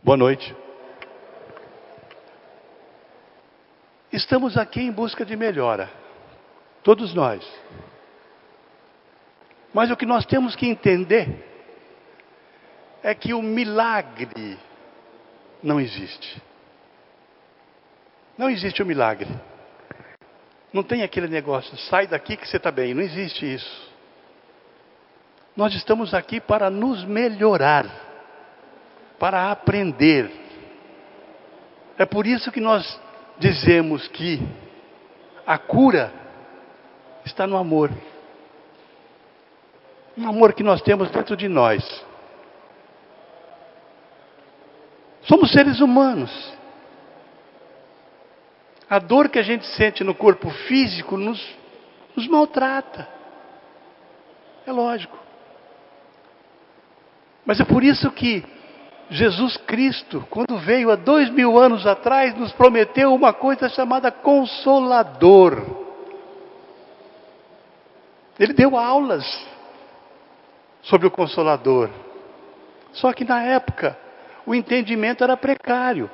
Boa noite. Estamos aqui em busca de melhora, todos nós. Mas o que nós temos que entender é que o milagre não existe. Não existe o milagre. Não tem aquele negócio, sai daqui que você está bem. Não existe isso. Nós estamos aqui para nos melhorar, para aprender. É por isso que nós dizemos que a cura está no amor. Um amor que nós temos dentro de nós. Somos seres humanos. A dor que a gente sente no corpo físico nos maltrata. É lógico. Mas é por isso que Jesus Cristo, quando veio há 2000 anos atrás, nos prometeu uma coisa chamada Consolador. Ele deu aulas sobre o Consolador. Só que na época, o entendimento era precário.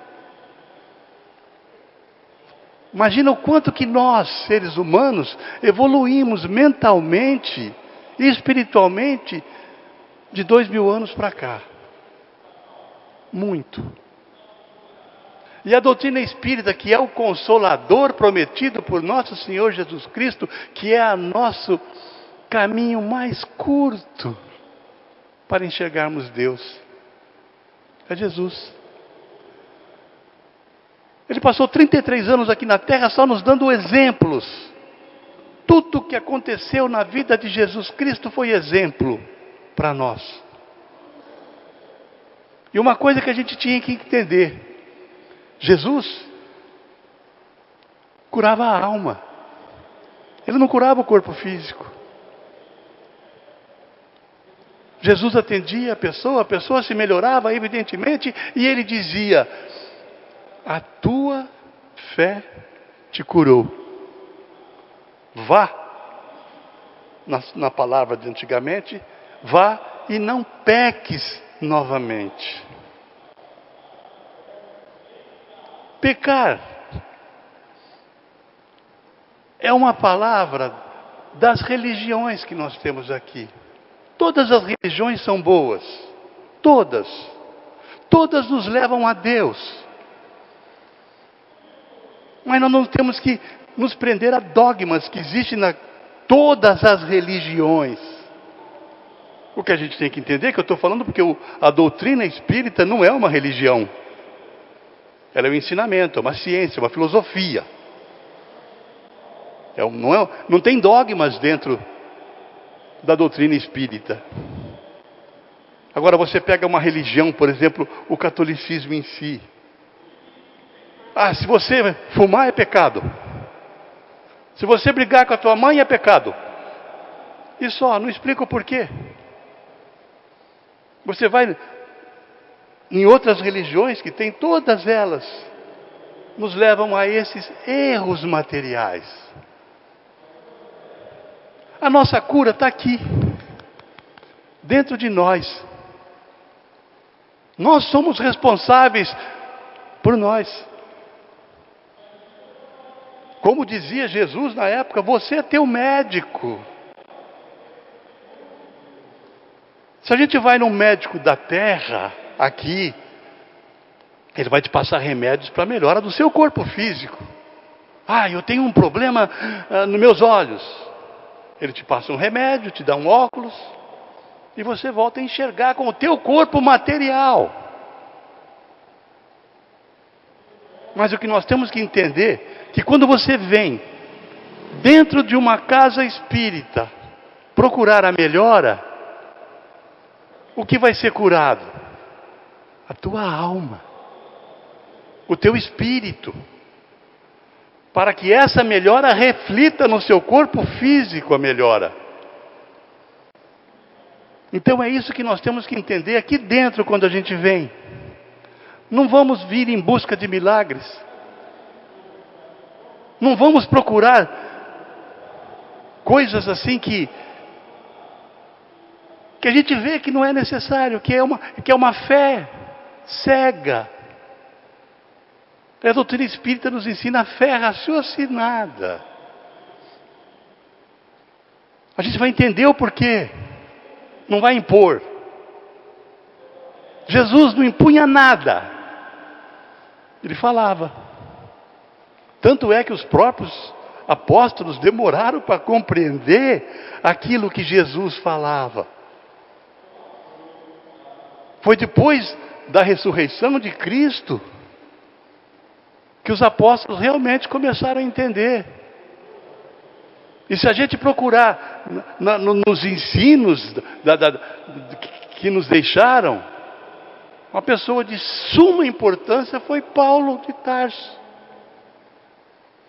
Imagina o quanto que nós, seres humanos, evoluímos mentalmente e espiritualmente de 2000 anos para cá. Muito. E a doutrina espírita, que é o Consolador prometido por nosso Senhor Jesus Cristo, que é o nosso caminho mais curto para enxergarmos Deus, é Jesus. Ele passou 33 anos aqui na Terra só nos dando exemplos. Tudo o que aconteceu na vida de Jesus Cristo foi exemplo para nós. E uma coisa que a gente tinha que entender: Jesus curava a alma. Ele não curava o corpo físico. Jesus atendia a pessoa se melhorava evidentemente, e ele dizia: a tua fé te curou. Vá, na palavra de antigamente, vá e não peques novamente. Pecar é uma palavra das religiões que nós temos aqui. Todas as religiões são boas. Todas. Todas nos levam a Deus. Mas nós não temos que nos prender a dogmas que existem em todas as religiões. O que a gente tem que entender, que eu estou falando porque a doutrina espírita não é uma religião. Ela é um ensinamento, é uma ciência, uma filosofia. Não tem dogmas dentro da doutrina espírita. Agora você pega uma religião, por exemplo, o catolicismo em si. Se você fumar é pecado. Se você brigar com a tua mãe é pecado. E só, não explica o porquê. Você vai em outras religiões que tem, todas elas nos levam a esses erros materiais. A nossa cura está aqui, dentro de nós. Nós somos responsáveis por nós. Como dizia Jesus na época, você é teu médico. Se a gente vai num médico da terra, aqui, ele vai te passar remédios para a melhora do seu corpo físico. Eu tenho um problema nos meus olhos. Ele te passa um remédio, te dá um óculos, e você volta a enxergar com o teu corpo material. Mas o que nós temos que entender, que quando você vem dentro de uma casa espírita procurar a melhora, o que vai ser curado? A tua alma, o teu espírito, para que essa melhora reflita no seu corpo físico a melhora. Então é isso que nós temos que entender aqui dentro quando a gente vem. Não vamos vir em busca de milagres. Não vamos procurar coisas assim que a gente vê que não é necessário, que é uma fé cega. A doutrina espírita nos ensina a fé raciocinada. A gente vai entender o porquê. Não vai impor. Jesus não impunha nada. Ele falava. Tanto é que os próprios apóstolos demoraram para compreender aquilo que Jesus falava. Foi depois da ressurreição de Cristo que os apóstolos realmente começaram a entender. E se a gente procurar nos ensinos que nos deixaram, uma pessoa de suma importância foi Paulo de Tarso.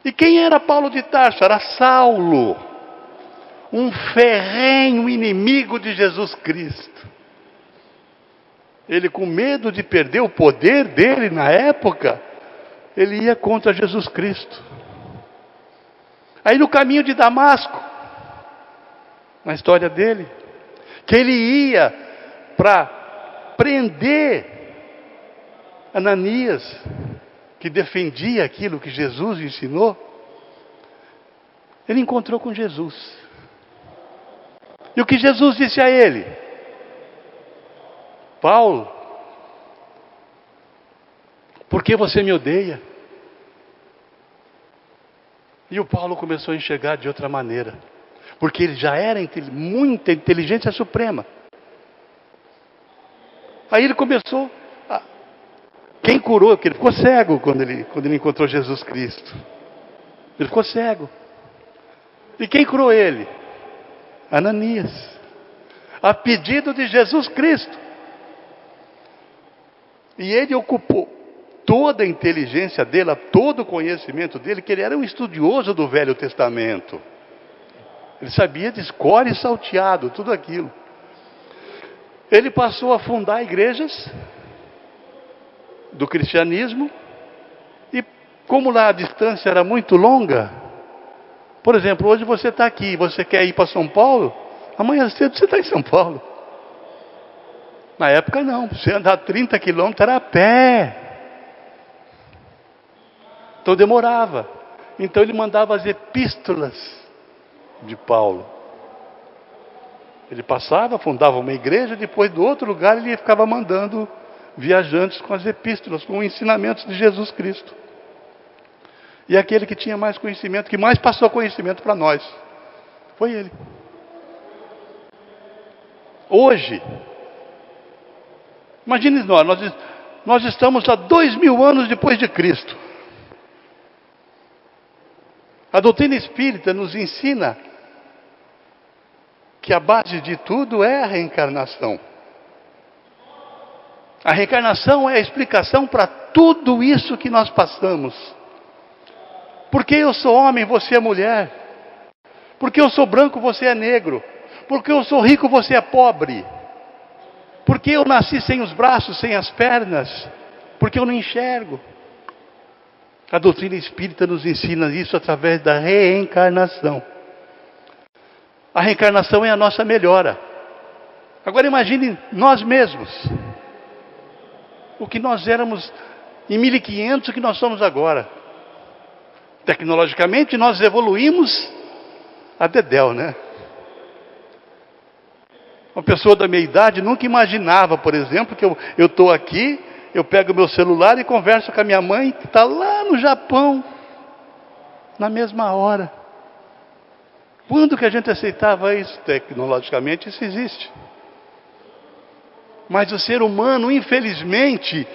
E quem era Paulo de Tarso? Era Saulo, um ferrenho inimigo de Jesus Cristo. Ele, com medo de perder o poder dele na época, ele ia contra Jesus Cristo. Aí no caminho de Damasco, na história dele, que ele ia para prender Ananias, que defendia aquilo que Jesus ensinou, ele encontrou com Jesus. E o que Jesus disse a ele? Paulo, por que você me odeia? E o Paulo começou a enxergar de outra maneira, porque ele já era muita inteligência suprema. Aí ele começou a... Quem curou? Porque ele ficou cego quando ele encontrou Jesus Cristo. Ele ficou cego. E quem curou ele? Ananias. A pedido de Jesus Cristo. E ele ocupou toda a inteligência dele, todo o conhecimento dele, que ele era um estudioso do Velho Testamento. Ele sabia de cor e salteado, tudo aquilo. Ele passou a fundar igrejas do cristianismo, e como lá a distância era muito longa, por exemplo, hoje você está aqui, você quer ir para São Paulo, amanhã cedo você está em São Paulo. Na época não, você andar 30 quilômetros era a pé. Então demorava. Então ele mandava as epístolas de Paulo. Ele passava, fundava uma igreja, depois do outro lugar ele ficava mandando viajantes com as epístolas, com os ensinamentos de Jesus Cristo. E aquele que tinha mais conhecimento, que mais passou conhecimento para nós, foi ele. Hoje, imagine nós estamos há 2000 anos depois de Cristo. A doutrina espírita nos ensina que a base de tudo é a reencarnação. A reencarnação é a explicação para tudo isso que nós passamos. Porque eu sou homem, você é mulher. Porque eu sou branco, você é negro. Porque eu sou rico, você é pobre. Porque eu nasci sem os braços, sem as pernas. Porque eu não enxergo. A doutrina espírita nos ensina isso através da reencarnação. A reencarnação é a nossa melhora. Agora imagine nós mesmos. O que nós éramos em 1500, o que nós somos agora. Tecnologicamente nós evoluímos a dedéu, né? Uma pessoa da minha idade nunca imaginava, por exemplo, que eu estou aqui, eu pego meu celular e converso com a minha mãe, que está lá no Japão, na mesma hora. Quando que a gente aceitava isso? Tecnologicamente isso existe. Mas o ser humano, infelizmente,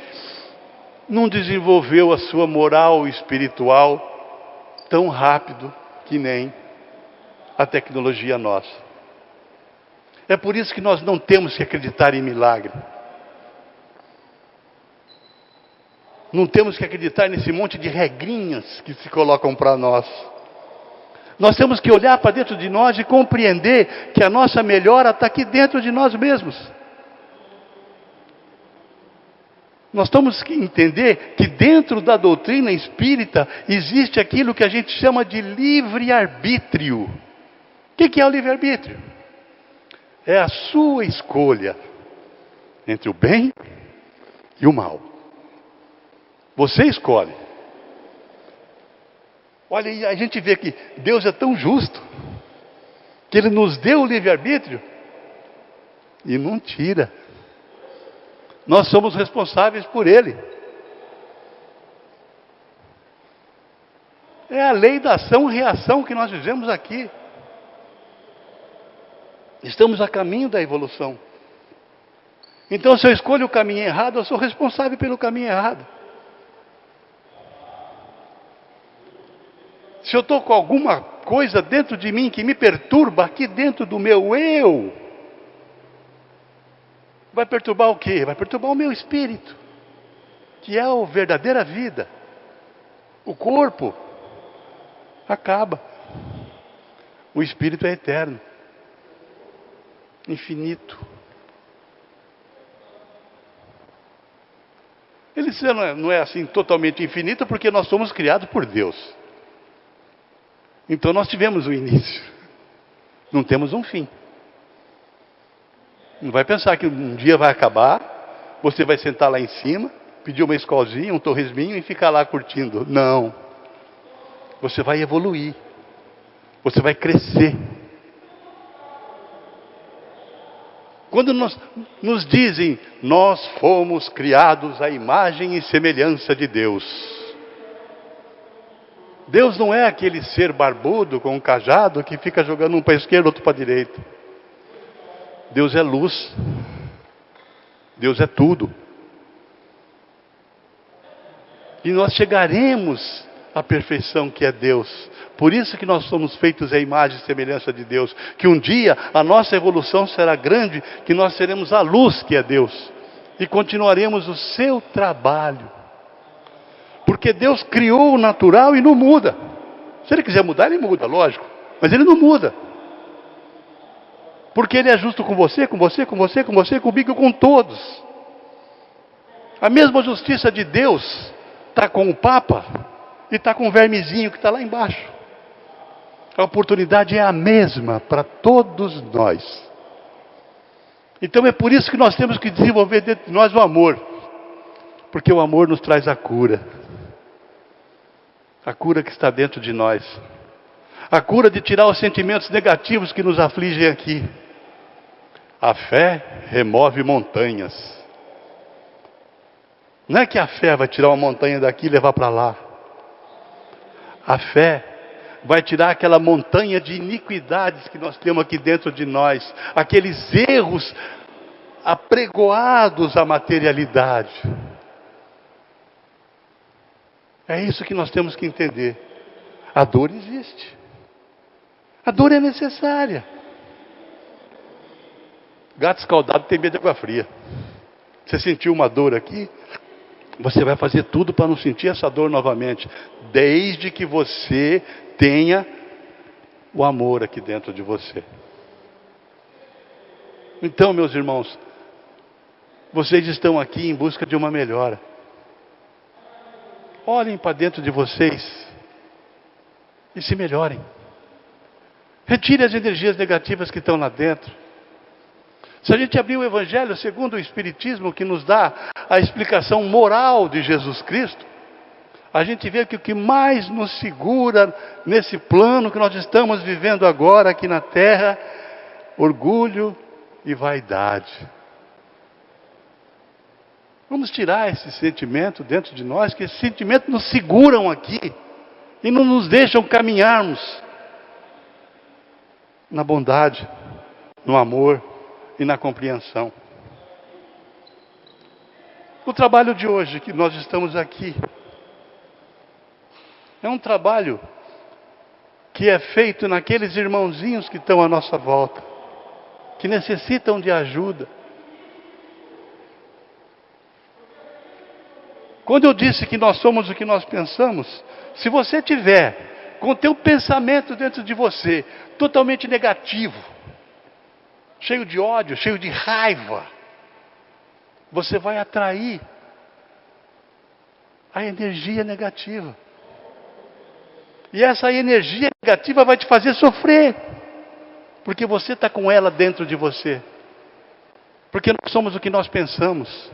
não desenvolveu a sua moral espiritual tão rápido que nem a tecnologia nossa. É por isso que nós não temos que acreditar em milagre. Não temos que acreditar nesse monte de regrinhas que se colocam para nós. Nós temos que olhar para dentro de nós e compreender que a nossa melhora está aqui dentro de nós mesmos. Nós temos que entender que dentro da doutrina espírita existe aquilo que a gente chama de livre-arbítrio. O que é o livre-arbítrio? É a sua escolha entre o bem e o mal. Você escolhe. Olha, e a gente vê que Deus é tão justo, que Ele nos deu o livre-arbítrio e não tira. Nós somos responsáveis por Ele. É a lei da ação e reação que nós vivemos aqui. Estamos a caminho da evolução. Então, se eu escolho o caminho errado, eu sou responsável pelo caminho errado. Se eu estou com alguma coisa dentro de mim que me perturba, aqui dentro do meu eu, vai perturbar o quê? Vai perturbar o meu espírito, que é a verdadeira vida. O corpo acaba. O espírito é eterno, infinito. Ele não é assim totalmente infinito, porque nós somos criados por Deus. Então nós tivemos um início, não temos um fim. Não vai pensar que um dia vai acabar, você vai sentar lá em cima, pedir uma escolzinha, um torresminho e ficar lá curtindo. Não. Você vai evoluir, você vai crescer. Quando nos dizem, nós fomos criados à imagem e semelhança de Deus. Deus não é aquele ser barbudo com um cajado que fica jogando um para a esquerda, outro para a direita. Deus é luz. Deus é tudo. E nós chegaremos à perfeição que é Deus. Por isso que nós somos feitos à imagem e semelhança de Deus. Que um dia a nossa evolução será grande, que nós seremos a luz que é Deus. E continuaremos o seu trabalho. Porque Deus criou o natural e não muda. Se Ele quiser mudar, Ele muda, lógico. Mas Ele não muda. Porque Ele é justo com você, com você, com você, com você, comigo e com todos. A mesma justiça de Deus está com o Papa e está com o vermezinho que está lá embaixo. A oportunidade é a mesma para todos nós. Então é por isso que nós temos que desenvolver dentro de nós o amor. Porque o amor nos traz a cura. A cura que está dentro de nós. A cura de tirar os sentimentos negativos que nos afligem aqui. A fé remove montanhas. Não é que a fé vai tirar uma montanha daqui e levar para lá. A fé vai tirar aquela montanha de iniquidades que nós temos aqui dentro de nós. Aqueles erros apregoados à materialidade. É isso que nós temos que entender. A dor existe. A dor é necessária. Gato escaldado tem medo de água fria. Você sentiu uma dor aqui? Você vai fazer tudo para não sentir essa dor novamente. Desde que você tenha o amor aqui dentro de você. Então, meus irmãos, vocês estão aqui em busca de uma melhora. Olhem para dentro de vocês e se melhorem. Retire as energias negativas que estão lá dentro. Se a gente abrir o Evangelho segundo o Espiritismo, que nos dá a explicação moral de Jesus Cristo, a gente vê que o que mais nos segura nesse plano que nós estamos vivendo agora aqui na Terra, orgulho e vaidade. Vamos tirar esse sentimento dentro de nós, que esse sentimento nos seguram aqui e não nos deixam caminharmos na bondade, no amor e na compreensão. O trabalho de hoje que nós estamos aqui é um trabalho que é feito naqueles irmãozinhos que estão à nossa volta, que necessitam de ajuda. Quando eu disse que nós somos o que nós pensamos, se você tiver com o teu pensamento dentro de você totalmente negativo, cheio de ódio, cheio de raiva, você vai atrair a energia negativa. E essa energia negativa vai te fazer sofrer, porque você está com ela dentro de você. Porque nós somos o que nós pensamos.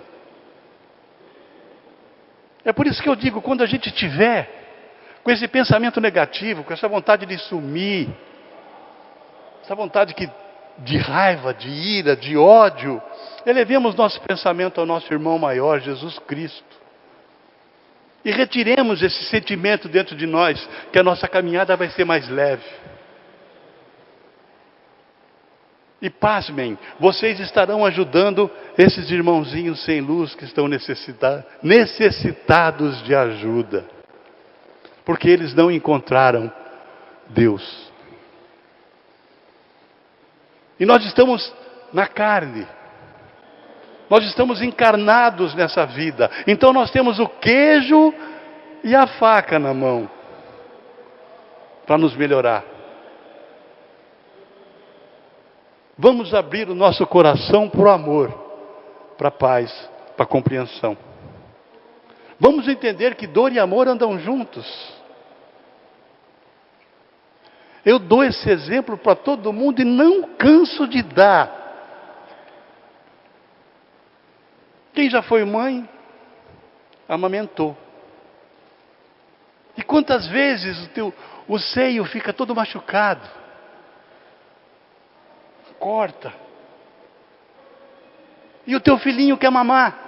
É por isso que eu digo, quando a gente tiver com esse pensamento negativo, com essa vontade de sumir, essa vontade de raiva, de ira, de ódio, elevemos nosso pensamento ao nosso irmão maior, Jesus Cristo. E retiremos esse sentimento dentro de nós, que a nossa caminhada vai ser mais leve. E pasmem, vocês estarão ajudando esses irmãozinhos sem luz que estão necessitados de ajuda. Porque eles não encontraram Deus. E nós estamos na carne. Nós estamos encarnados nessa vida. Então nós temos o queijo e a faca na mão. Para nos melhorar. Vamos abrir o nosso coração para o amor, para a paz, para a compreensão. Vamos entender que dor e amor andam juntos. Eu dou esse exemplo para todo mundo e não canso de dar. Quem já foi mãe, amamentou. E quantas vezes o seio fica todo machucado? Corta. E o teu filhinho quer mamar.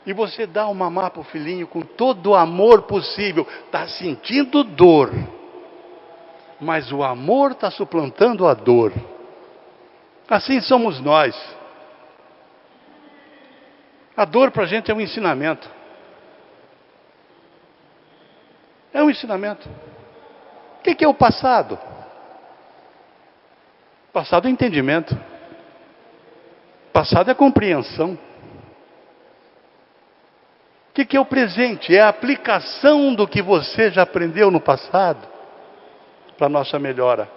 E você dá o mamar para o filhinho com todo o amor possível. Está sentindo dor. Mas o amor está suplantando a dor. Assim somos nós. A dor para a gente é um ensinamento. É um ensinamento. O que é o passado? Passado é entendimento. Passado é compreensão. O que é o presente? É a aplicação do que você já aprendeu no passado para a nossa melhora.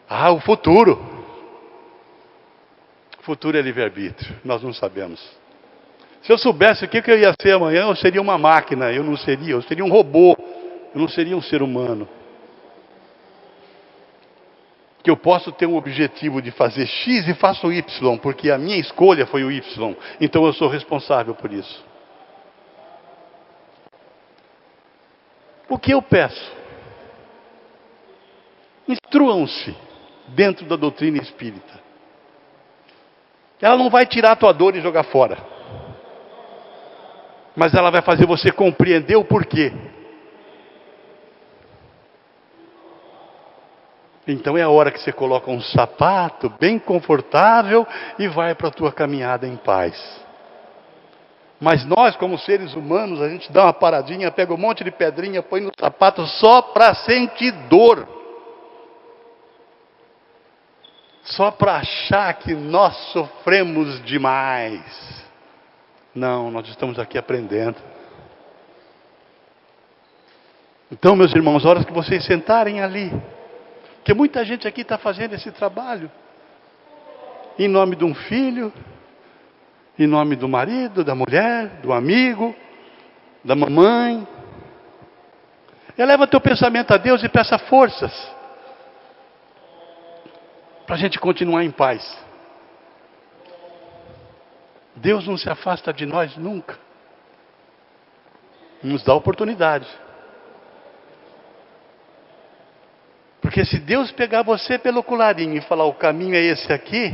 O futuro. O futuro é livre-arbítrio. Nós não sabemos. Se eu soubesse o que eu ia ser amanhã, eu seria uma máquina. Eu seria um robô. Eu não seria um ser humano. Que eu posso ter um objetivo de fazer X e faço Y, porque a minha escolha foi o Y. Então eu sou responsável por isso. O que eu peço? Instruam-se dentro da doutrina espírita. Ela não vai tirar a tua dor e jogar fora. Mas ela vai fazer você compreender o porquê. Então é a hora que você coloca um sapato bem confortável e vai para a tua caminhada em paz. Mas nós, como seres humanos, a gente dá uma paradinha, pega um monte de pedrinha, põe no sapato só para sentir dor. Só para achar que nós sofremos demais. Não, nós estamos aqui aprendendo. Então, meus irmãos, a hora que vocês sentarem ali, porque muita gente aqui está fazendo esse trabalho. Em nome de um filho, em nome do marido, da mulher, do amigo, da mamãe. Eleva teu pensamento a Deus e peça forças. Para a gente continuar em paz. Deus não se afasta de nós nunca. Nos dá oportunidade. Porque se Deus pegar você pelo colarinho e falar o caminho é esse aqui,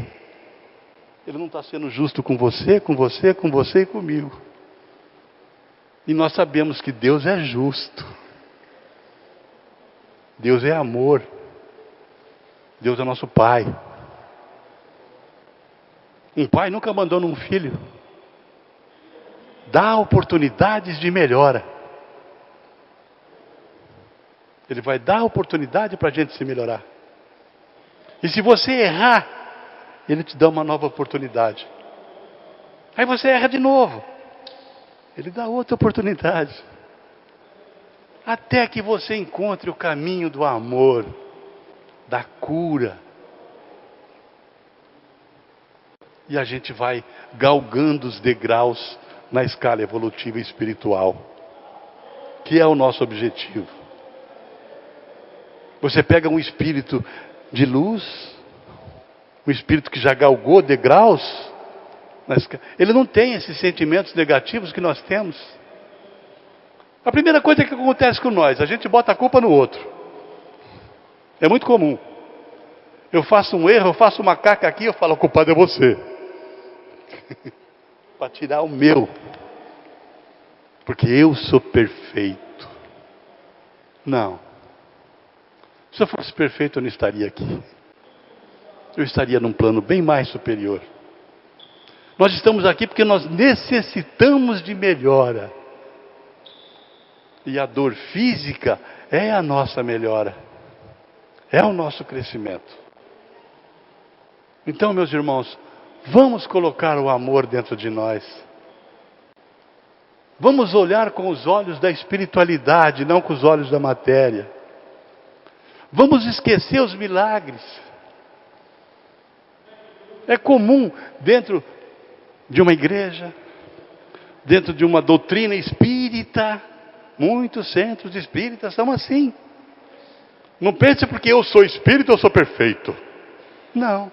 Ele não está sendo justo com você e comigo. E nós sabemos que Deus é justo. Deus é amor. Deus é nosso Pai. Um pai nunca abandona um filho. Dá oportunidades de melhora. Ele vai dar oportunidade para a gente se melhorar. E se você errar, Ele te dá uma nova oportunidade. Aí você erra de novo. Ele dá outra oportunidade. Até que você encontre o caminho do amor, da cura. E a gente vai galgando os degraus na escala evolutiva e espiritual. Que é o nosso objetivo. Você pega um espírito de luz, um espírito que já galgou degraus, ele não tem esses sentimentos negativos que nós temos. A primeira coisa que acontece com nós, a gente bota a culpa no outro. É muito comum. Eu faço um erro, eu faço uma caca aqui, eu falo, o culpado é você. Para tirar o meu. Porque eu sou perfeito. Não. Se eu fosse perfeito, eu não estaria aqui. Eu estaria num plano bem mais superior. Nós estamos aqui porque nós necessitamos de melhora. E a dor física é a nossa melhora. É o nosso crescimento. Então, meus irmãos, vamos colocar o amor dentro de nós. Vamos olhar com os olhos da espiritualidade, não com os olhos da matéria. Vamos esquecer os milagres. É comum dentro de uma igreja, dentro de uma doutrina espírita, muitos centros espíritas são assim. Não pense porque eu sou espírita, eu sou perfeito. Não.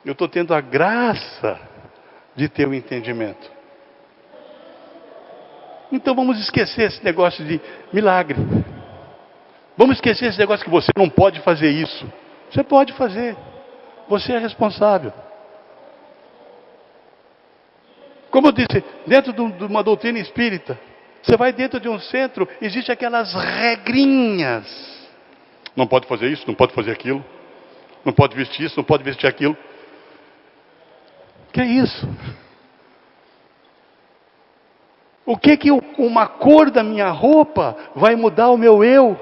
Eu estou tendo a graça de ter o entendimento. Então vamos esquecer esse negócio de milagre. Vamos esquecer esse negócio que você não pode fazer isso. Você pode fazer. Você é responsável. Como eu disse, dentro de uma doutrina espírita, você vai dentro de um centro, existem aquelas regrinhas. Não pode fazer isso, não pode fazer aquilo. Não pode vestir isso, não pode vestir aquilo. Que é isso? O que uma cor da minha roupa vai mudar o meu eu?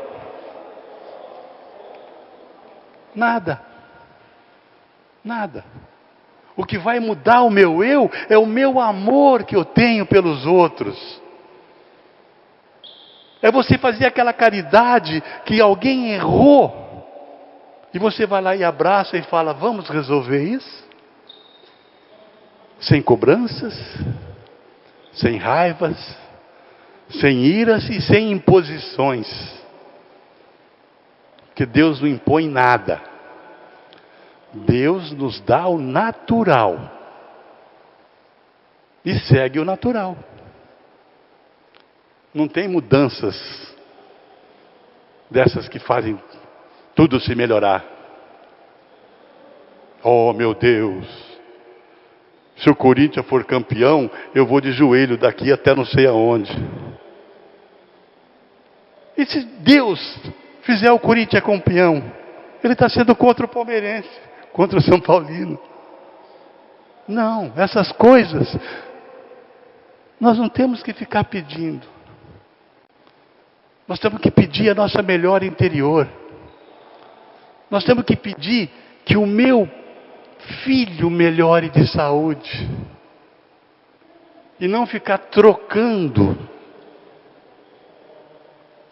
Nada. Nada. O que vai mudar o meu eu é o meu amor que eu tenho pelos outros. É você fazer aquela caridade que alguém errou. E você vai lá e abraça e fala, vamos resolver isso? Sem cobranças, sem raivas, sem iras e sem imposições. Porque Deus não impõe nada. Deus nos dá o natural. E segue o natural. Não tem mudanças dessas que fazem tudo se melhorar. Oh, meu Deus! Se o Corinthians for campeão, eu vou de joelho daqui até não sei aonde. E se Deus fizer o Corinthians campeão, Ele está sendo contra o palmeirense, contra o São Paulino. Não, essas coisas, nós não temos que ficar pedindo. Nós temos que pedir a nossa melhora interior. Nós temos que pedir que o meu filho melhore de saúde. E não ficar trocando.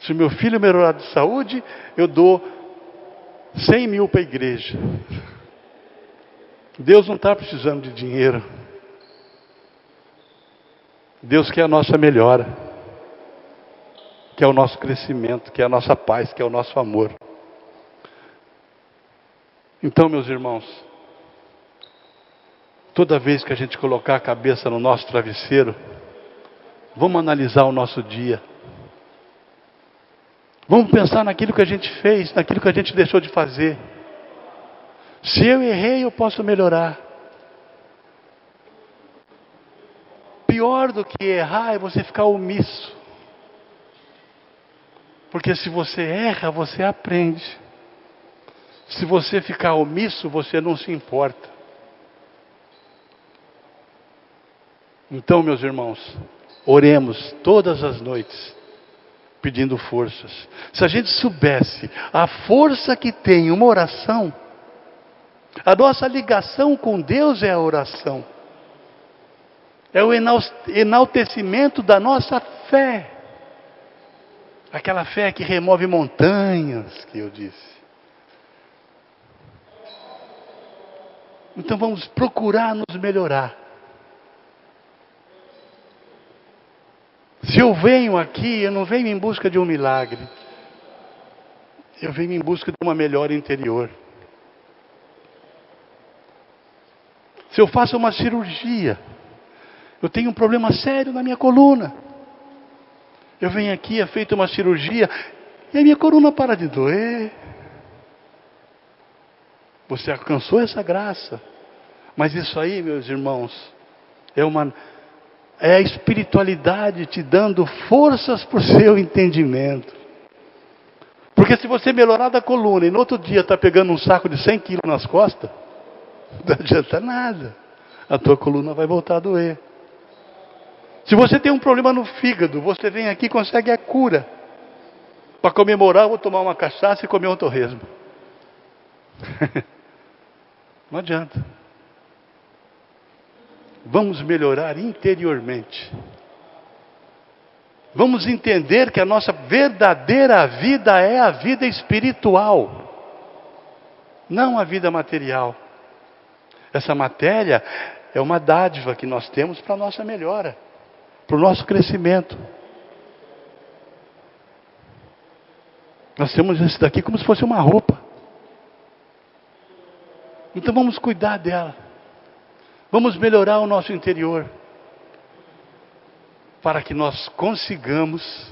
Se o meu filho melhorar de saúde, eu dou 100 mil para a igreja. Deus não está precisando de dinheiro. Deus quer a nossa melhora. Quer o nosso crescimento, quer a nossa paz, quer o nosso amor. Então, meus irmãos, toda vez que a gente colocar a cabeça no nosso travesseiro, vamos analisar o nosso dia. Vamos pensar naquilo que a gente fez, naquilo que a gente deixou de fazer. Se eu errei, eu posso melhorar. Pior do que errar é você ficar omisso. Porque se você erra, você aprende. Se você ficar omisso, você não se importa. Então, meus irmãos, oremos todas as noites, pedindo forças. Se a gente soubesse a força que tem uma oração, a nossa ligação com Deus é a oração. É o enaltecimento da nossa fé. Aquela fé que remove montanhas, que eu disse. Então vamos procurar nos melhorar. Se eu venho aqui, eu não venho em busca de um milagre. Eu venho em busca de uma melhora interior. Se eu faço uma cirurgia, eu tenho um problema sério na minha coluna. Eu venho aqui, é feita uma cirurgia, e a minha coluna para de doer. Você alcançou essa graça. Mas isso aí, meus irmãos, é a espiritualidade te dando forças para o seu entendimento. Porque se você melhorar da coluna e no outro dia está pegando um saco de 100 quilos nas costas, não adianta nada. A tua coluna vai voltar a doer. Se você tem um problema no fígado, você vem aqui e consegue a cura. Para comemorar, eu vou tomar uma cachaça e comer um torresmo. Não adianta. Vamos melhorar interiormente. Vamos entender que a nossa verdadeira vida é a vida espiritual, não a vida material. Essa matéria é uma dádiva que nós temos para a nossa melhora, para o nosso crescimento. Nós temos isso daqui como se fosse uma roupa. Então vamos cuidar dela. Vamos melhorar o nosso interior, para que nós consigamos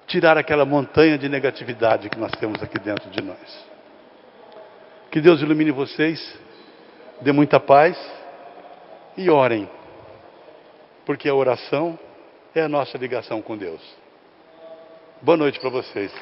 tirar aquela montanha de negatividade que nós temos aqui dentro de nós. Que Deus ilumine vocês, dê muita paz e orem, porque a oração é a nossa ligação com Deus. Boa noite para vocês.